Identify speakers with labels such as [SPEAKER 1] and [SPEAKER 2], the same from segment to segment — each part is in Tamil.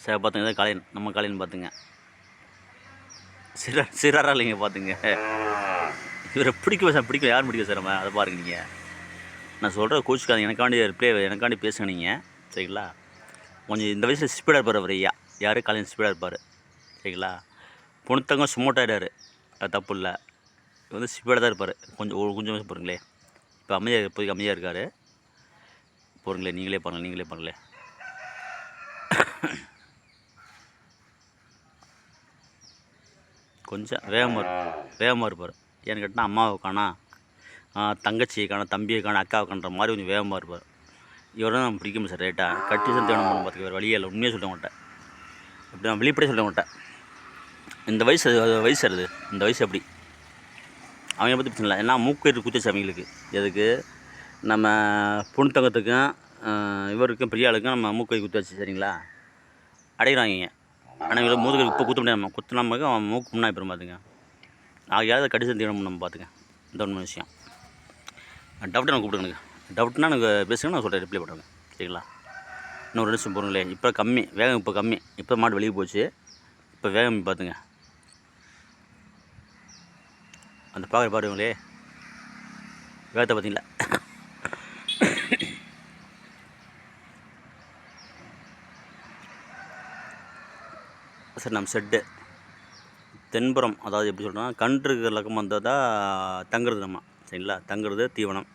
[SPEAKER 1] சார் பார்த்துங்க இதான் காளையன், நம்ம காளையன் பார்த்துங்க. சிறாரா இல்லைங்க பார்த்துங்க. இவரை பிடிக்கும் சார், பிடிக்கும். யாரும் பிடிக்கும் சார் நம்ம, அதை பாருங்க நீங்கள். நான் சொல்கிற கோச்சுக்காதீங்க, எனக்காண்டி பேசுங்க நீங்கள், சரிங்களா? கொஞ்சம் இந்த வயசில் ஸ்பீடாக இருப்பார் அவர். ஐயா யார் காலையில் ஸ்பீடாக இருப்பார், சரிங்களா? பொண்ணுத்தங்க சுமோட்டாயிடாரு, அது தப்பு இல்லை. வந்து ஸ்பீடாக தான் இருப்பார். கொஞ்சம் பாருங்களேன். இப்போ இப்போதைக்கு அமைதியாக இருக்கார். போகிறீங்களே, நீங்களே பாருங்களேன். கொஞ்சம் வேகமாக இருப்பார். ஏன்னு கேட்டால் அம்மாவை காணா, தங்கச்சியை காணா, தம்பியை காணா, அக்காவை காணுற மாதிரி கொஞ்சம் வேகமாக இருப்பார். இவரும் நம்ம பிடிக்கும் சார். ரைட்டாக கட்டி தான் தேவனம் பண்ண பார்த்துக்க, வேறு வழியே இல்லை. உண்மையாக சொல்ல மாட்டேன், இப்படி நான் வெளிப்படையே சொல்ல மாட்டேன். இந்த வயசு அது இந்த வயசு அப்படி. அவங்க பற்றி பிரச்சனை இல்லை. ஏன்னா மூக்கயிறு குத்துச்சு அவங்களுக்கு. எதுக்கு? நம்ம பொண்ணுத்தங்கத்துக்கும் இவருக்கும் பெரிய ஆளுக்கும் நம்ம மூக்கயிறு குத்தாச்சு, சரிங்களா? அடைகிறாங்க. ஆனால் இவ்வளோ முதுகுக்கு இப்போ குத்த முடியாது. குத்துனாமக்கு அவன் மூக்கு முன்னாடி போயிடும் பார்த்துங்க. யாராவது கடிதம் தீவிரம் நம்ம பார்த்துங்க. இந்த ஒன்று விஷயம். டவுட்டு நான் கூப்பிடுங்க. டவுட்னா எனக்கு பேசுங்க, நான் சொல்கிறேன், ரிப்ளை பண்ணுறேங்க, சரிங்களா? இன்னும் 2 நிமிஷம் போகிறீங்களே. இப்போ கம்மி வேகம், இப்போ கம்மி. இப்போ மாடு வெளியே போச்சு, இப்போ வேகம் பார்த்துங்க. அந்த பாருங்களே, வேகத்தை பார்த்தீங்களா? சார் நம்ம செட்டு தென்புறம், அதாவது எப்படி சொல்கிறோன்னா, கன்று லக்கம் வந்தால் தான் தங்குறது நம்ம, சரிங்களா? தங்குறது தீவனம்.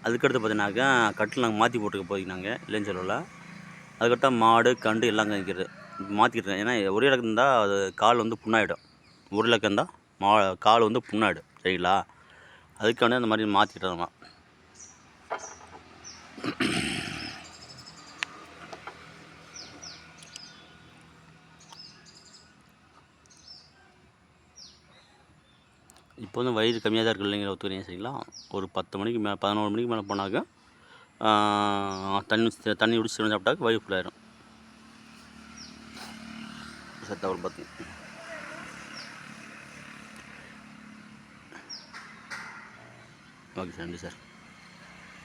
[SPEAKER 1] அதுக்கடுத்து பார்த்தீங்கன்னாக்கா கட்டில் நாங்கள் மாற்றி போட்டுக்க போய்க்கினாங்க, இல்லைன்னு சொல்லலை. அதுக்கடுத்தா மாடு கண்டு எல்லாம் கழிக்கிறது மாற்றிக்கிட்டு. ஏன்னா ஒரே இலக்கம் இருந்தால் அது கால் வந்து புண்ணாயிடும். ஒரு இலக்கம் இருந்தால் கால் வந்து புண்ணாயிடும், சரிங்களா? அதுக்காண்டி அந்த மாதிரி மாற்றிக்கிட்டோம்மா. இப்போ வந்து வயிறு கம்மியாக தான் இருக்குது இல்லைங்கிற ஒத்துக்கிறீங்க, சரிங்களா? ஒரு 10 மணிக்கு மேலே, 11 மணிக்கு மேலே போனாக்க தண்ணி குடிச்சு சாப்பிட்டாக்க வயிறு ஃபுல்லாயிடும். சார் தவறு பார்த்து. ஓகே சார், நன்றி சார்.